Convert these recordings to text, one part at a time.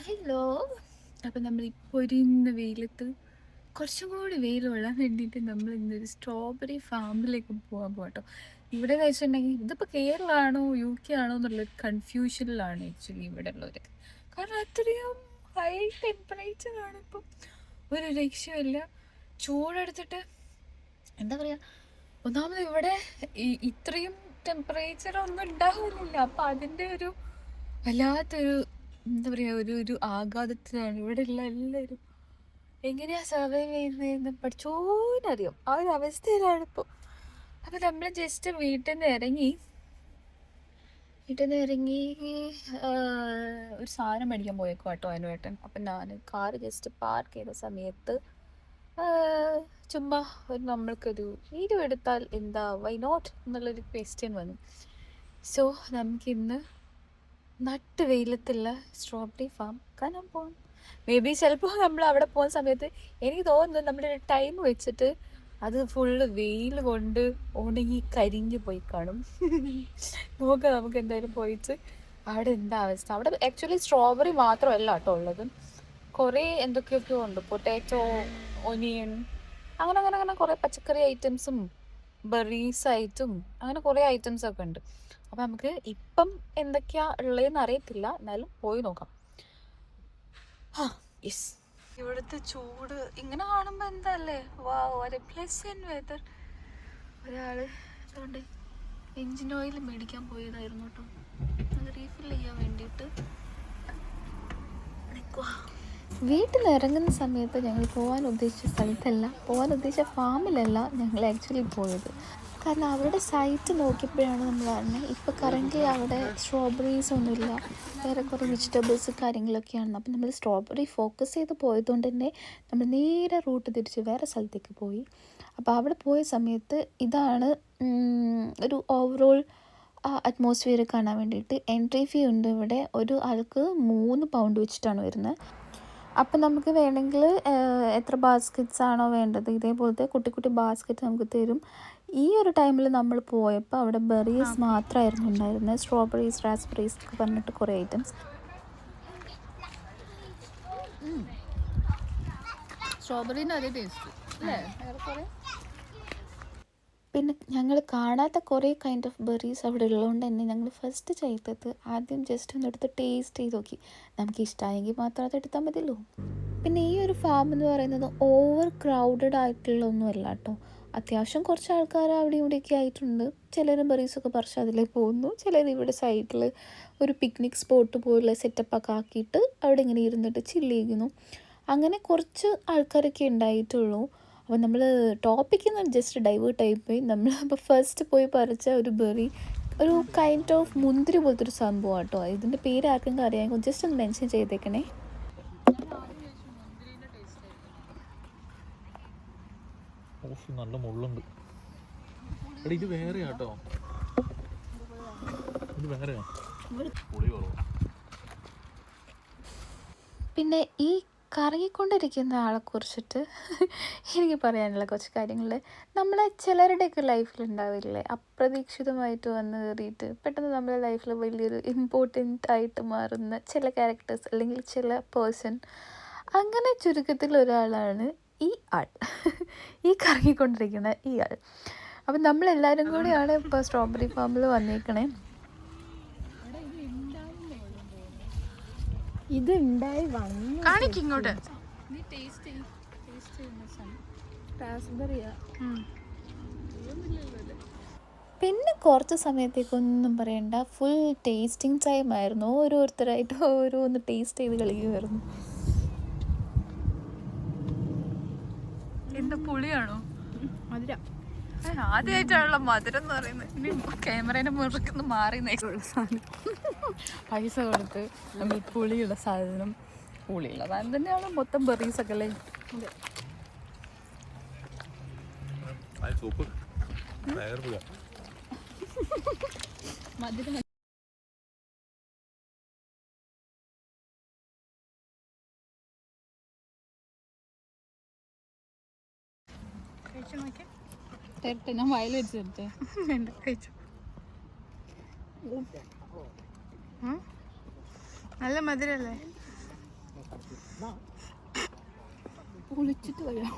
Hello. അപ്പം നമ്മളിപ്പോൾ ഇന്ന് വെയിലത്ത് കുറച്ചും കൂടി വെയിൽ കൊള്ളാൻ വേണ്ടിയിട്ട് നമ്മൾ ഇന്നൊരു സ്ട്രോബെറി ഫാമിലേക്ക് പോകാൻ പോകട്ടോ. ഇവിടെ എന്ന് വെച്ചിട്ടുണ്ടെങ്കിൽ ഇതിപ്പോൾ കേരളമാണോ UK ആണോ എന്നുള്ളൊരു കൺഫ്യൂഷനിലാണ് ആക്ച്വലി ഇവിടെ ഉള്ളവർ. കാരണം അത്രയും ഹൈ ടെമ്പറേച്ചറാണ് ഇപ്പം, ഒരു രക്ഷയില്ല. ചൂടെടുത്തിട്ട് എന്താ പറയുക, ഒന്നാമത് ഇവിടെ ഇത്രയും ടെമ്പറേച്ചർ ഒന്നും ഉണ്ടാവുന്നില്ല. അപ്പം അതിൻ്റെ ഒരു വല്ലാത്തൊരു എന്താ പറയുക, ഒരു ആഘാതത്തിലാണ് ഇവിടെ ഉള്ള എല്ലാവരും. എങ്ങനെയാ സർവൈവ് ചെയ്യുന്നതെന്ന് പഠിച്ചോനറിയാം. ആ ഒരു അവസ്ഥയിലാണ് ഇപ്പോൾ. അപ്പം നമ്മൾ ജസ്റ്റ് വീട്ടിൽ നിന്ന് ഇറങ്ങി ഒരു സാധനം മേടിക്കാൻ പോയേക്കും കേട്ടോ അനുവേട്ടൻ. അപ്പം ഞാൻ കാറ് ജസ്റ്റ് പാർക്ക് ചെയ്ത സമയത്ത് ചുമ്മാ നമ്മൾക്കൊരു വീഡിയോ എടുത്താൽ എന്താ, വൈ നോട്ട് എന്നുള്ളൊരു ക്വസ്റ്റ്യൻ വന്നു. സോ നമുക്കിന്ന് നട്ട് വെയിലത്തുള്ള സ്ട്രോബെറി ഫാം കാണാൻ പോകാം. മേ ബി ചിലപ്പോൾ നമ്മൾ അവിടെ പോകുന്ന സമയത്ത് എനിക്ക് തോന്നുന്നു നമ്മുടെ ഒരു ടൈം വെച്ചിട്ട് അത് ഫുള്ള് വെയിൽ കൊണ്ട് ഉണങ്ങി കരിഞ്ഞു പോയി കാണും. നോക്കാം, നമുക്ക് എന്തായാലും പോയിട്ട് അവിടെ എന്താ അവസ്ഥ. അവിടെ ആക്ച്വലി സ്ട്രോബെറി മാത്രമല്ല കേട്ടോ ഉള്ളത്, കുറേ എന്തൊക്കെയൊക്കെയോ ഉണ്ട്. പൊട്ടാറ്റോ, ഒനിയൻ, അങ്ങനെ അങ്ങനെ അങ്ങനെ കുറേ പച്ചക്കറി ഐറ്റംസും ബെറീസ് ആയിട്ടും അങ്ങനെ കുറേ ഐറ്റംസ് ഒക്കെ ഉണ്ട്. അപ്പം നമുക്ക് ഇപ്പം എന്തൊക്കെയാ ഉള്ളതെന്ന് അറിയത്തില്ല, എന്നാലും പോയി നോക്കാം. യെസ്, ഇവിടുത്തെ ചൂട് ഇങ്ങനെ കാണുമ്പോൾ എന്താ അല്ലേ, വാ ഒരു പ്ലസന്റ് വെതർ. ഒരാൾ അതുകൊണ്ട് എൻജിൻ ഓയിൽ മേടിക്കാൻ പോയതായിരുന്നു കേട്ടോ, അത് റീഫിൽ ചെയ്യാൻ വേണ്ടിയിട്ട് നിൽക്കുക. വീട്ടിൽ നിന്ന് ഇറങ്ങുന്ന സമയത്ത് ഞങ്ങൾ പോകാൻ ഉദ്ദേശിച്ച സ്ഥലത്തല്ല, പോകാൻ ഉദ്ദേശിച്ച ഫാമിലല്ല ഞങ്ങൾ ആക്ച്വലി പോയത്. കാരണം അവരുടെ സൈറ്റ് നോക്കിയപ്പോഴാണ് നമ്മൾ പറഞ്ഞത് ഇപ്പോൾ കറൻ്റ് അവിടെ സ്ട്രോബെറീസ് ഒന്നുമില്ല, വേറെ കുറേ വെജിറ്റബിൾസ് കാര്യങ്ങളൊക്കെയാണ്. അപ്പം നമ്മൾ സ്ട്രോബെറി ഫോക്കസ് ചെയ്ത് പോയതുകൊണ്ട് തന്നെ നമ്മൾ നേരെ റൂട്ട് തിരിച്ച് വേറെ സ്ഥലത്തേക്ക് പോയി. അപ്പോൾ അവിടെ പോയ സമയത്ത് ഇതാണ് ഒരു ഓവറോൾ അറ്റ്മോസ്ഫിയർ കാണാൻ വേണ്ടിയിട്ട്. എൻട്രി ഫീ ഉണ്ട് ഇവിടെ, ഒരു ആൾക്ക് 3 പൗണ്ട് വെച്ചിട്ടാണ് വരുന്നത്. അപ്പം നമുക്ക് വേണമെങ്കിൽ എത്ര ബാസ്ക്കറ്റ്സ് ആണോ വേണ്ടത്, ഇതേപോലത്തെ കുട്ടി കുട്ടി ബാസ്ക്കറ്റ് നമുക്ക് തരും. ഈ ഒരു ടൈമിൽ നമ്മൾ പോയപ്പോൾ അവിടെ ബെറീസ് മാത്രമായിരുന്നു ഉണ്ടായിരുന്നത്, സ്ട്രോബെറീസ്, റാസ്ബെറീസ് ഒക്കെ പറഞ്ഞിട്ട് കുറേ ഐറ്റംസ്. സ്ട്രോബെറീൻ്റെ അതേ ടേസ്റ്റ് അല്ലേ ഏറെക്കുറെ. പിന്നെ ഞങ്ങൾ കാണാത്ത കുറേ കൈൻഡ് ഓഫ് ബെറീസ് അവിടെ ഉള്ളതുകൊണ്ട് തന്നെ ഞങ്ങൾ ഫസ്റ്റ് ചെയ്തത് ആദ്യം ജസ്റ്റ് ഒന്ന് എടുത്ത് ടേസ്റ്റ് ചെയ്ത് നോക്കി. നമുക്ക് ഇഷ്ടമായെങ്കിൽ മാത്രം അത് എടുത്താൽ മതിയല്ലോ. പിന്നെ ഈ ഒരു ഫാം എന്ന് പറയുന്നത് ഓവർ ക്രൗഡഡ് ആയിട്ടുള്ള ഒന്നുമല്ല കേട്ടോ. അത്യാവശ്യം കുറച്ച് ആൾക്കാർ അവിടെ ഇവിടെയൊക്കെ ആയിട്ടുണ്ട്. ചിലർ ബെറീസൊക്കെ പറിച്ച് അതിലേ പോകുന്നു, ചിലർ ഇവിടെ സൈഡിൽ ഒരു പിക്നിക് സ്പോട്ട് പോലെ സെറ്റപ്പൊക്കെ ആക്കിയിട്ട് അവിടെ ഇങ്ങനെ ഇരുന്നിട്ട് ചില്ല് ചെയ്യുന്നു. അങ്ങനെ കുറച്ച് ആൾക്കാരൊക്കെ ഉണ്ടായിട്ടുള്ളൂ. അപ്പോൾ നമ്മൾ ടോപ്പിക്കിൽ നിന്ന് ജസ്റ്റ് ഡൈവേർട്ട് ആയിപ്പോയി. നമ്മൾ അപ്പോൾ ഫസ്റ്റ് പോയി പറിച്ച ഒരു ബെറി ഒരു കൈൻഡ് ഓഫ് മുന്തിരി പോലത്തെ ഒരു സംഭവം കേട്ടോ. ഇതിൻ്റെ പേര് ആർക്കെങ്കിലും അറിയാമെങ്കിൽ ജസ്റ്റ് ഒന്ന് മെൻഷൻ ചെയ്തേക്കണേ. നല്ല മുള്ളുണ്ട്. ഇത് വേറെ കേട്ടോ, ഇത് വേറെയാ. പിന്നെ ഈ കറങ്ങിക്കൊണ്ടിരിക്കുന്ന ആളെക്കുറിച്ചിട്ട് എനിക്ക് പറയാനുള്ള കുറച്ച് കാര്യങ്ങൾ, നമ്മളെ ചിലരുടെയൊക്കെ ലൈഫിലുണ്ടാവില്ലേ, അപ്രതീക്ഷിതമായിട്ട് വന്ന് കയറിയിട്ട് പെട്ടെന്ന് നമ്മുടെ ലൈഫിൽ വലിയൊരു ഇമ്പോർട്ടൻ്റ് ആയിട്ട് മാറുന്ന ചില ക്യാരക്ടേഴ്സ് അല്ലെങ്കിൽ ചില പേഴ്സൺ. അങ്ങനെ ചുരുക്കത്തിൽ ഒരാളാണ് ഈ ആൾ, ഈ കറങ്ങിക്കൊണ്ടിരിക്കുന്ന ഈ ആൾ. അപ്പം നമ്മളെല്ലാവരും കൂടിയാണ് ഇപ്പോൾ സ്ട്രോബെറി ഫാമിൽ വന്നേക്കണേ. ഇത് ഉണ്ടായി വന്നു കാണിക്കിങ്ങോട്ട്. പിന്നെ കുറച്ച് സമയത്തേക്കൊന്നും പറയണ്ട, ഫുൾ ടേസ്റ്റിംഗ് ടൈം ആയിരുന്നു. ഓരോരുത്തരായിട്ട് ഓരോന്ന് ടേസ്റ്റ് ചെയ്ത് കളിക്കുമായിരുന്നു. എന്താ പുളിയാണോ? മധുരം ആദ്യമായിട്ടാണല്ലോ മധുരം എന്ന് പറയുന്നത്. ഇനി ക്യാമറേൻ്റെ മുറിക്കുന്ന മാറി സാധനം പൈസ കൊടുത്ത് നമ്മൾ പുളിയുള്ള സാധനം, പുളിയുള്ള സാധനം തന്നെയാണ് മൊത്തം ബെറീസൊക്കെ അല്ലേ. മധുരം തരട്ടെ, ഞാൻ വയൽ വെച്ച് തരട്ടെ. വേണ്ട, കഴിച്ചു. നല്ല മധുരല്ലേ? കുളിച്ചിട്ട് വരാം.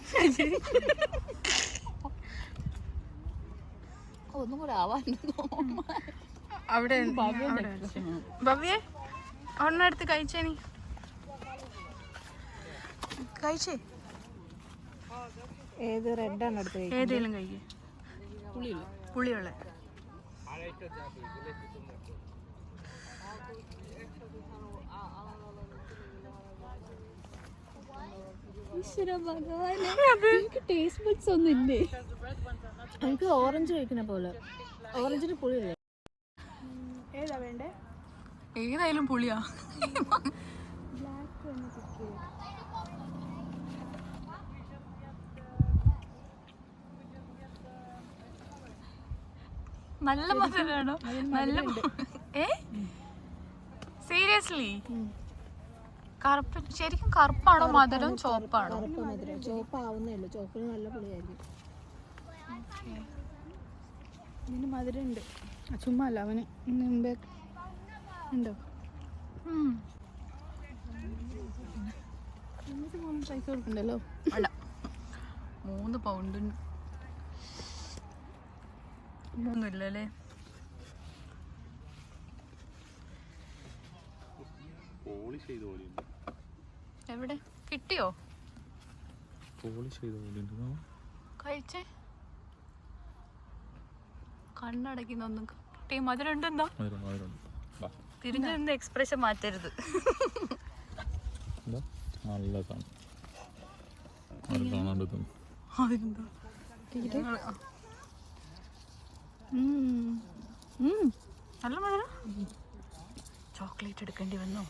ഒന്നും കൂടെ ആവാനുണ്ടോ? അവിടെ ഭവ്യെ ഒരെണ്ണെടുത്ത് കഴിച്ചേ നീ കഴിച്ചേ ഏത് റെഡാണ് അടുത്ത്? ഏതേലും കഴിക്കേ പുളിയുള്ള ടേസ്റ്റ് ബഡ്സ് ഒന്നും ഇല്ലേ? എനിക്ക് ഓറഞ്ച് കഴിക്കുന്ന പോലെ. ഓറഞ്ചിന് പുളിയില്ലേ? ഏതാ വേണ്ടേ? ഏതായാലും പുളിയാ. നല്ല മധുരാണോ? നല്ല സീരിയസ്ലി കറുപ്പ് ശരിക്കും കറുപ്പാണോ മധുരം ചോപ്പാണോ? ചോപ്പാവുന്നേ ഉള്ളൂ. ചോപ്പിന് നല്ല പുളിയായിരിക്കും. ഇതിന് മധുരം ഉണ്ട്. ചുമ്മാ അല്ല അവന് മുമ്പേ ഉണ്ടോ? പൈസ കൊടുക്കണ്ടല്ലോ. അല്ല 3 പൗണ്ട് ഒന്നുമില്ലല്ലേ? പോളിഷ് ചെയ്ത പോലെയുണ്ട്. എവിടെ കിട്ടിയോ? പോളിഷ് ചെയ്ത പോലെയുണ്ട്. കഴിച്ചേ കണ്ണടയ്ക്കുന്നൊന്നും കിട്ടിയ മധുരം ഉണ്ടെന്തോ? തിരിഞ്ഞു നിന്ന് എക്സ്പ്രഷൻ മാറ്റരുത്. നല്ല കാണാണ്ട് അതിനെന്താ നല്ല മധുരം. ചോക്ലേറ്റ് എടുക്കേണ്ടി വന്നോ?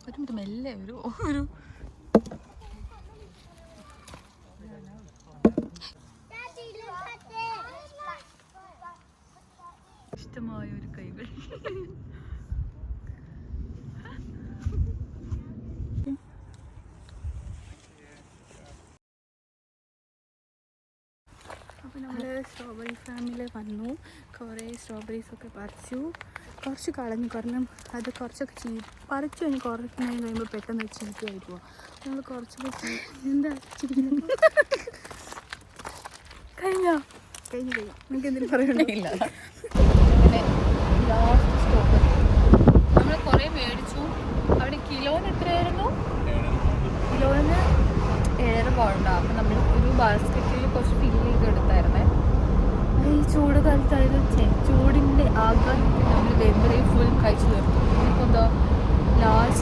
ഒരു മിനിറ്റ് മെല്ലെ ഒരു ഇഷ്ടമായ ഒരു കൈകൾ. അപ്പോൾ നമ്മൾ സ്ട്രോബെറി ഫാമിൽ വന്നു. കുറേ സ്ട്രോബെറീസൊക്കെ പറിച്ചു. കുറച്ച് കളഞ്ഞു. കാരണം അത് കുറച്ചൊക്കെ പറിച്ചു കഴിഞ്ഞ് കുറച്ച് നേരം കഴിയുമ്പോൾ പെട്ടെന്ന് ചീത്തയായി പോവാം. നമ്മൾ കുറച്ചൊക്കെ എന്താ ചിരിക്കുന്നത്? കഴിഞ്ഞോ? കഴിഞ്ഞു. നിങ്ങൾക്ക് എന്തെങ്കിലും പറയണില്ല. അങ്ങനെ ലാസ്റ്റ് സ്റ്റോപ്പ് നമ്മൾ കുറേ മേടിച്ചു. അവിടെ കിലോന് എത്രയായിരുന്നു? കിലോന് 7 പൗണ്ടാണ്. അപ്പം നമ്മൾ ഒരു ബാസ്ക്കറ്റിൽ കുറച്ച് ഫില്ല് ചെയ്ത് എടുത്തായിരുന്നേ. ഈ ചൂട് കാലത്തായത് ചൂടിൻ്റെ ആഘാതത്തിൽ നമ്മൾ വെമ്പറേ ഫുൾ കഴിച്ചു തീർത്തു. ഇനിയിപ്പോൾ എന്താ ലാസ്റ്റ്